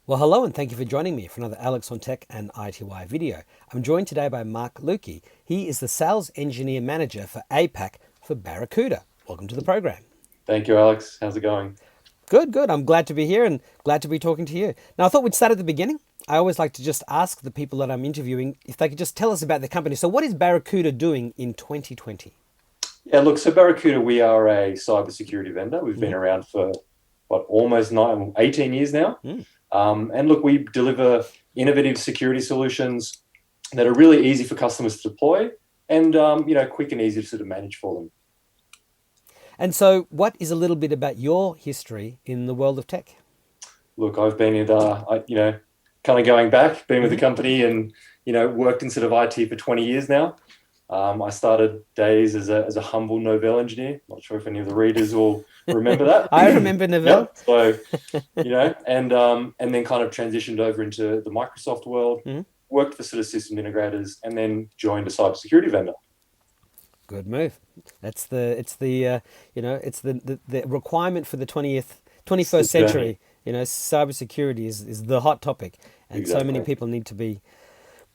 Well, hello and thank you for joining me for another Alex on Tech and iTWire video. I'm joined today by Mark Lukie. He is the Sales Engineer Manager for APAC for Barracuda. Welcome to the program. Thank you, Alex. How's it going? Good, good. I'm glad to be here and glad to be talking to you. Now, I thought we'd start at the beginning. I always like to just ask the people that I'm interviewing if they could just tell us about their company. So what is Barracuda doing in 2020? Yeah, look, so Barracuda, we are a cybersecurity vendor. We've been Mm-hmm. around for almost 18 years now. Mm. And look, we deliver innovative security solutions that are really easy for customers to deploy and quick and easy to sort of manage for them. And so what is a little bit about your history in the world of tech? Look, I've been in, kind of going back, been with the Mm-hmm. company and, worked in sort of IT for 20 years now. I started days as a humble Novell engineer. Not sure if any of the readers will remember that. I remember Neville. Yep. So, and then kind of transitioned over into the Microsoft world, Mm-hmm. worked for sort of system integrators, and then joined a cybersecurity vendor. Good move. It's the requirement for the 21st It's a journey. century. Cybersecurity is the hot topic, and so many Exactly. people need to be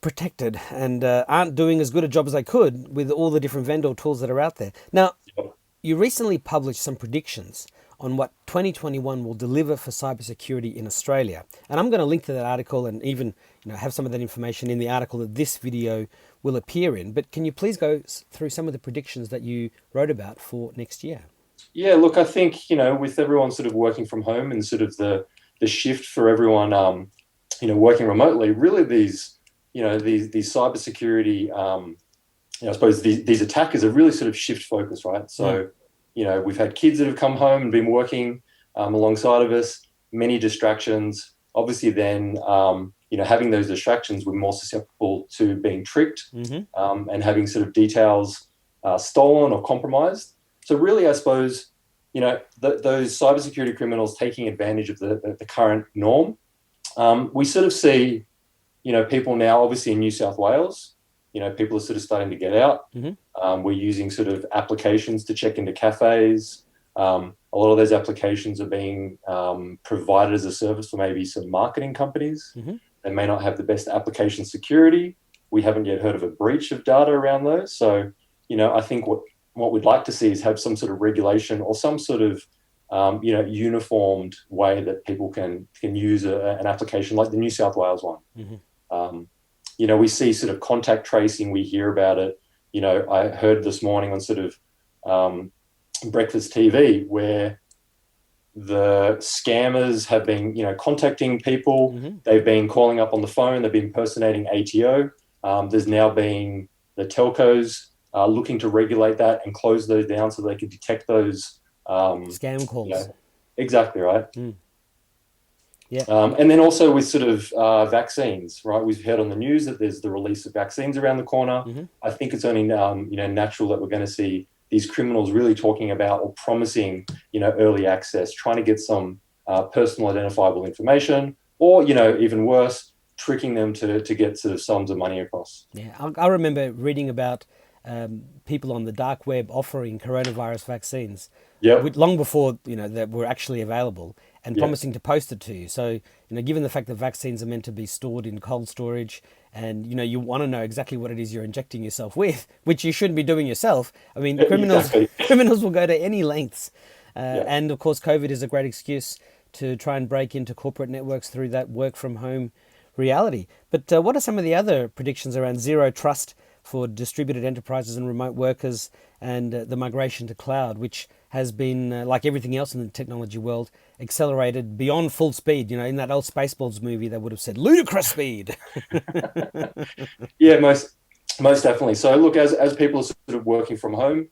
protected and aren't doing as good a job as they could with all the different vendor tools that are out there. Now, Yep. you recently published some predictions on what 2021 will deliver for cybersecurity in Australia. And I'm going to link to that article and even have some of that information in the article that this video will appear in. But can you please go through some of the predictions that you wrote about for next year? Yeah, look, I think, with everyone sort of working from home and sort of the shift for everyone, working remotely, really these cybersecurity, I suppose these attackers are really sort of shift focused, right? Mm. So, we've had kids that have come home and been working alongside of us, many distractions. Obviously, then, having those distractions, we're more susceptible to being tricked Mm-hmm. and having sort of details stolen or compromised. So, really, I suppose, those cybersecurity criminals taking advantage of the current norm. We sort of see, people now, obviously in New South Wales, people are sort of starting to get out. Mm-hmm. We're using sort of applications to check into cafes. A lot of those applications are being provided as a service for maybe some marketing companies. Mm-hmm. They may not have the best application security. We haven't yet heard of a breach of data around those. So, I think what we'd like to see is have some sort of regulation or some sort of uniformed way that people can use an application like the New South Wales one. Mm-hmm. Um, we see sort of contact tracing. We hear about it. I heard this morning on sort of breakfast TV where the scammers have been, contacting people. Mm-hmm. They've been calling up on the phone. They've been impersonating ATO. There's now been the telcos looking to regulate that and close those down so they can detect those. Scam You know, calls. exactly right. Mm. Yeah. And then also with sort of vaccines, right? We've heard on the news that there's the release of vaccines around the corner. Mm-hmm. I think it's only natural that we're going to see these criminals really talking about or promising early access, trying to get some personal identifiable information, or even worse, tricking them to get sort of sums of money across. Yeah. I remember reading about people on the dark web offering coronavirus vaccines Yep. long before that were actually available and Yeah. promising to post it to you. So given the fact that vaccines are meant to be stored in cold storage, and you want to know exactly what it is you're injecting yourself with, which you shouldn't be doing yourself. I mean, criminals Exactly. criminals will go to any lengths, Yeah. and of course, COVID is a great excuse to try and break into corporate networks through that work from home reality. But what are some of the other predictions around zero trust for distributed enterprises and remote workers, and the migration to cloud, which has been, like everything else in the technology world, accelerated beyond full speed? In that old Spaceballs movie, they would have said ludicrous speed. Yeah, most definitely. So look, as people are sort of working from home,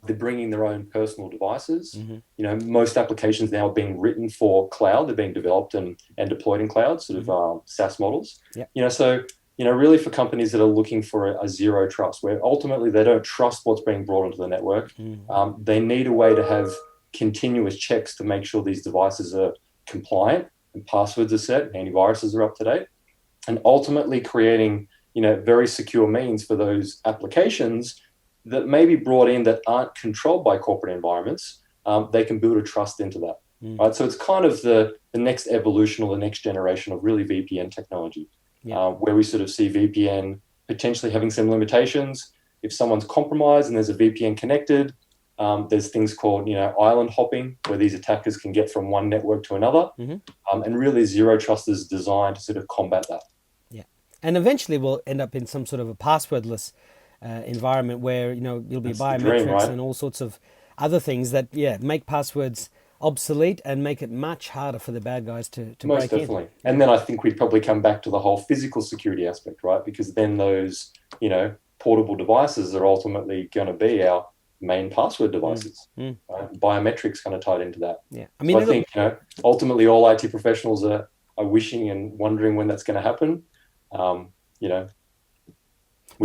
they're bringing their own personal devices. Mm-hmm. Most applications now are being written for cloud. They're being developed and deployed in cloud, sort of SaaS models. Yep. So really for companies that are looking for a zero trust, where ultimately they don't trust what's being brought into the network, they need a way to have continuous checks to make sure these devices are compliant and passwords are set, antiviruses are up to date, and ultimately creating very secure means for those applications that may be brought in that aren't controlled by corporate environments. They can build a trust into that. right? So it's kind of the next evolution or the next generation of really VPN technology, where we sort of see VPN potentially having some limitations. If someone's compromised and there's a VPN connected, there's things called, island hopping, where these attackers can get from one network to another. And really zero trust is designed to sort of combat that. Yeah. And eventually we'll end up in some sort of a passwordless environment where, you'll be That's biometrics the dream, right? and all sorts of other things that, make passwords obsolete and make it much harder for the bad guys to Most break definitely. in. And then I think we'd probably come back to the whole physical security aspect, right? Because then those, portable devices are ultimately going to be our main password devices. Right? Biometrics kind of tied into that. Yeah. So I think, ultimately all IT professionals are wishing and wondering when that's going to happen. We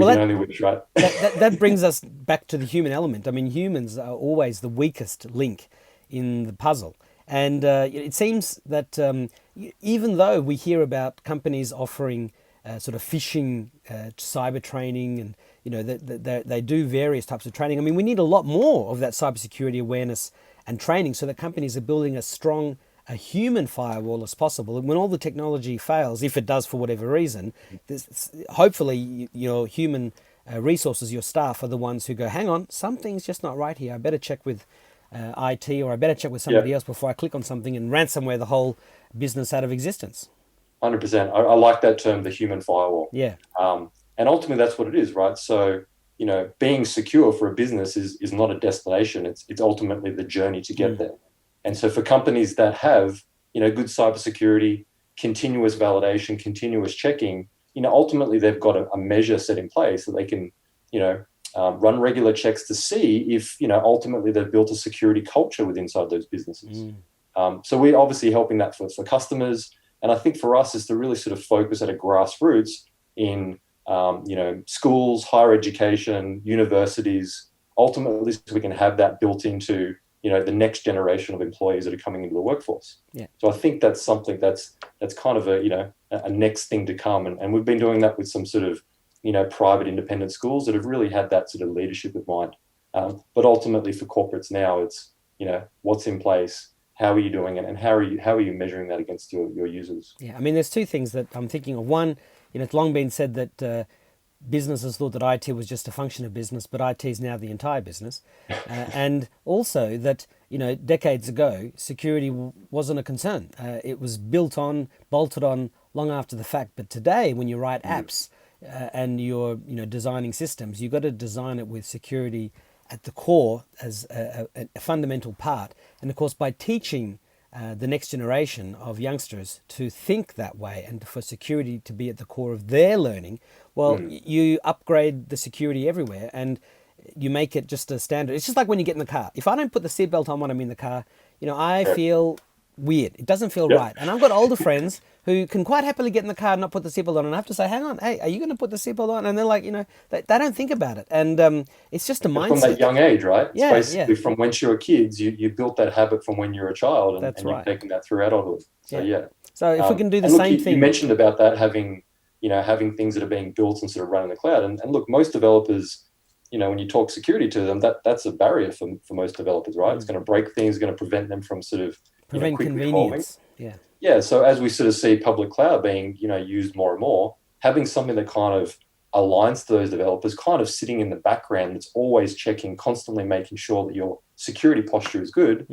can only wish, right? that brings us back to the human element. I mean, humans are always the weakest link in the puzzle. And it seems that even though we hear about companies offering sort of phishing cyber training and, they do various types of training. I mean, we need a lot more of that cybersecurity awareness and training so that companies are building a human firewall as possible. And when all the technology fails, if it does for whatever reason, hopefully your human resources, your staff are the ones who go, hang on, something's just not right here. I better check with IT, or I better check with somebody else before I click on something and ransomware the whole business out of existence. 100%. I like that term, the human firewall. Yeah. And ultimately that's what it is, right? So, being secure for a business is not a destination. It's ultimately the journey to get there. And so for companies that have, good cybersecurity, continuous validation, continuous checking, ultimately they've got a measure set in place so they can, run regular checks to see if, ultimately they've built a security culture within inside those businesses. So we're obviously helping that for customers. And I think for us is to really sort of focus at a grassroots in, schools, higher education, universities, ultimately so we can have that built into, the next generation of employees that are coming into the workforce. Yeah. So I think that's something that's kind of a next thing to come. And we've been doing that with some sort of, private independent schools that have really had that sort of leadership in mind. But ultimately for corporates now, it's, what's in place, how are you doing it, and how are you measuring that against your users? Yeah, I mean, there's two things that I'm thinking of. One, it's long been said that businesses thought that IT was just a function of business, but IT is now the entire business. And also that, decades ago, security wasn't a concern. It was built on, bolted on long after the fact. But today, when you write apps and you're, designing systems, you've got to design it with security at the core as a fundamental part. And of course, by teaching the next generation of youngsters to think that way and for security to be at the core of their learning, well, you upgrade the security everywhere and you make it just a standard. It's just like when you get in the car. If I don't put the seatbelt on when I'm in the car, I feel weird. It doesn't feel right. And I've got older friends who can quite happily get in the car and not put the seatbelt on. And I have to say, hang on, hey, are you going to put the seatbelt on? And they're like, they don't think about it. And it's just a mindset. From that young age, right? Yeah, it's basically from when you were kids, you built that habit from when you were a child, and you're taking that through adulthood. So, So if we can do the same thing. You mentioned about that having things that are being built and sort of run in the cloud. And look, most developers, when you talk security to them, that's a barrier for most developers, right? It's going to break things, going to prevent them from sort of prevent convenience. Yeah. So as we sort of see public cloud being, used more and more, having something that kind of aligns to those developers, kind of sitting in the background, that's always checking, constantly making sure that your security posture is good.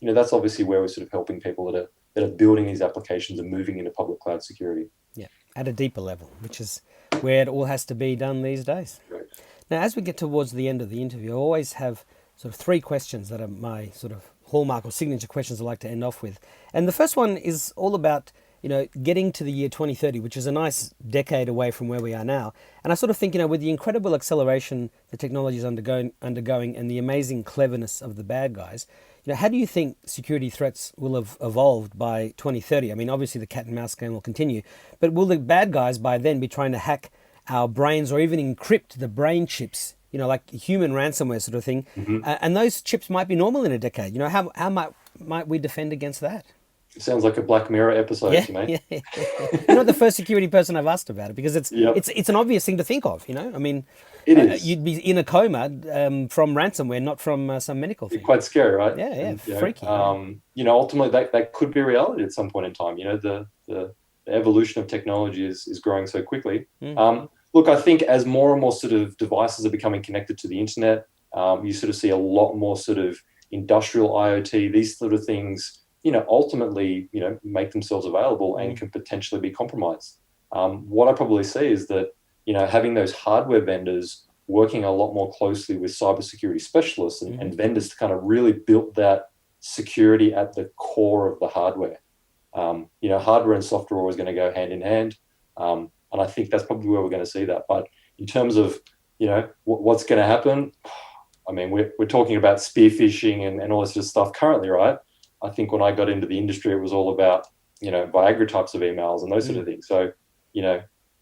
That's obviously where we're sort of helping people that are building these applications and moving into public cloud security. Yeah, at a deeper level, which is where it all has to be done these days. Right. Now, as we get towards the end of the interview, I always have sort of three questions that are my sort of hallmark or signature questions I like to end off with. And the first one is all about, getting to the year 2030, which is a nice decade away from where we are now. And I sort of think, with the incredible acceleration the technology is undergoing and the amazing cleverness of the bad guys, how do you think security threats will have evolved by 2030? I mean, obviously the cat and mouse game will continue, but will the bad guys by then be trying to hack our brains or even encrypt the brain chips, like human ransomware sort of thing? And those chips might be normal in a decade. How might we defend against that? Sounds like a Black Mirror episode Yeah, to me. yeah. You're not the first security person I've asked about it because it's Yep, it's an obvious thing to think of. I mean, it is. you'd be in a coma from ransomware, not from some medical It's thing. quite scary, right? Yeah, yeah, And freaky. Yeah. ultimately that could be reality at some point in time. The evolution of technology is growing so quickly. Mm. Look, I think as more and more sort of devices are becoming connected to the internet, you sort of see a lot more sort of industrial IoT. These sort of things, ultimately, make themselves available and can potentially be compromised. What I probably see is that, having those hardware vendors working a lot more closely with cybersecurity specialists and vendors to kind of really build that security at the core of the hardware. Hardware and software are always going to go hand in hand. And I think that's probably where we're going to see that. But in terms of, what's going to happen, I mean, we're talking about spear phishing and all this sort of stuff currently, right? I think when I got into the industry, it was all about, Viagra types of emails and those sort of things. So,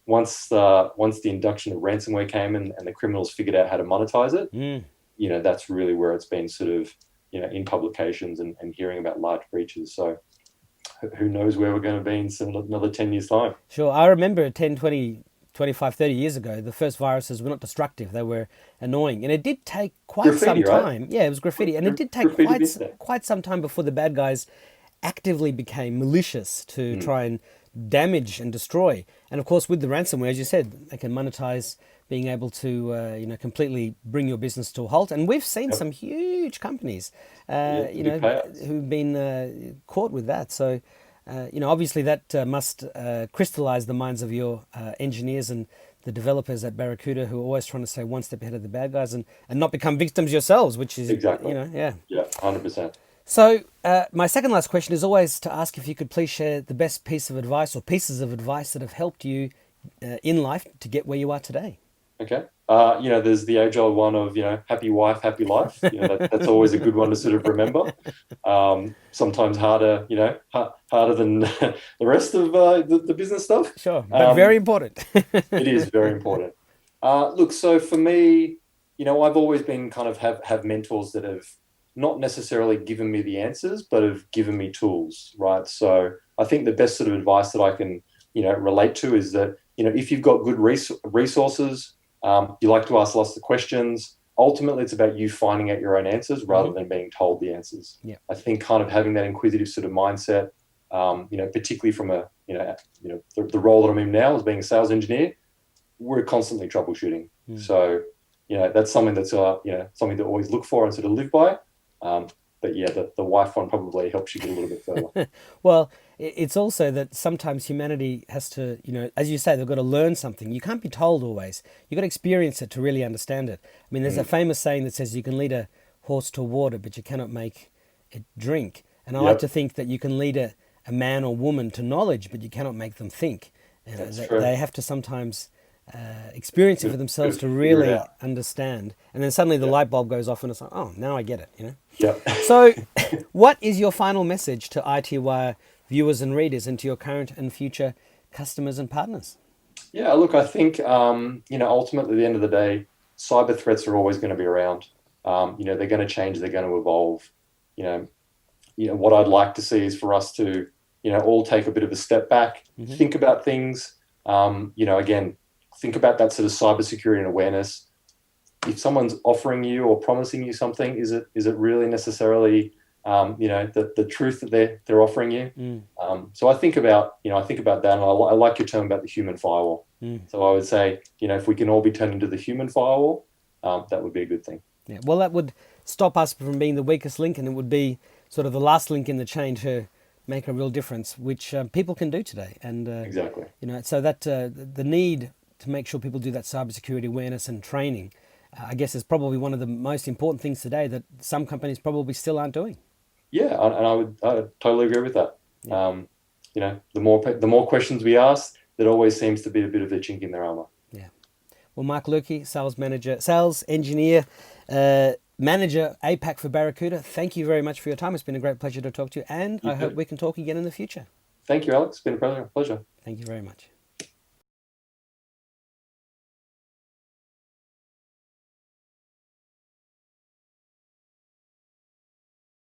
once the induction of ransomware came and the criminals figured out how to monetize it, that's really where it's been sort of, in publications and hearing about large breaches. So who knows where we're going to be in another 10 years' time. Sure. I remember 10, 20, 25, 30 years ago, the first viruses were not destructive. They were annoying. And it did take quite Graffiti, some right? time. Yeah, it was graffiti. And it did take quite some time before the bad guys actively became malicious to try and damage and destroy. And of course, with the ransomware, as you said, they can monetize being able to, completely bring your business to a halt. And we've seen some huge companies, who've been caught with that. So, obviously that must crystallize the minds of your engineers and the developers at Barracuda who are always trying to stay one step ahead of the bad guys and not become victims yourselves, which is, Exactly. yeah. Yeah, 100%. So my second last question is always to ask if you could please share the best piece of advice or pieces of advice that have helped you in life to get where you are today. Okay. There's the age-old one of, happy wife, happy life. That's always a good one to sort of remember. Sometimes harder, harder than the rest of the business stuff. Sure, but very important. It is very important. Look, so for me, I've always been kind of have mentors that have not necessarily given me the answers, but have given me tools, right? So I think the best sort of advice that I can, relate to is that, if you've got good resources, you like to ask lots of questions. Ultimately, it's about you finding out your own answers rather than being told the answers. Yeah. I think kind of having that inquisitive sort of mindset, particularly from the role that I'm in now as being a sales engineer, we're constantly troubleshooting. So, that's something that's, something to always look for and sort of live by. But yeah, the wife one probably helps you get a little bit further. Well, it's also that sometimes humanity has to, as you say, they've got to learn something. You can't be told always. You've got to experience it to really understand it. I mean, there's a famous saying that says you can lead a horse to water, but you cannot make it drink. And I like to think that you can lead a man or woman to knowledge, but you cannot make them think. That's true. They have to sometimes experience it for themselves to really understand. And then suddenly the light bulb goes off and it's like, oh, now I get it, Yeah. So what is your final message to iTWire viewers and readers and to your current and future customers and partners? Yeah, look, I think, ultimately at the end of the day, cyber threats are always going to be around. They're going to change, they're going to evolve. What I'd like to see is for us to, all take a bit of a step back, think about things, again, think about that sort of cybersecurity and awareness. If someone's offering you or promising you something, is it really necessarily, the truth that they're offering you? So I think about that, and I like your term about the human firewall. So I would say, if we can all be turned into the human firewall, that would be a good thing. Yeah, well, that would stop us from being the weakest link, and it would be sort of the last link in the chain to make a real difference, which people can do today. And exactly, so that the need to make sure people do that cybersecurity awareness and training, I guess, is probably one of the most important things today that some companies probably still aren't doing. Yeah, and I would totally agree with that. Yeah. The more questions we ask, there always seems to be a bit of a chink in their armor. Yeah. Well, Mark Lukie, sales engineer, manager APAC for Barracuda, thank you very much for your time. It's been a great pleasure to talk to you, and I hope we can talk again in the future. Thank you, Alex. It's been a pleasure. Thank you very much.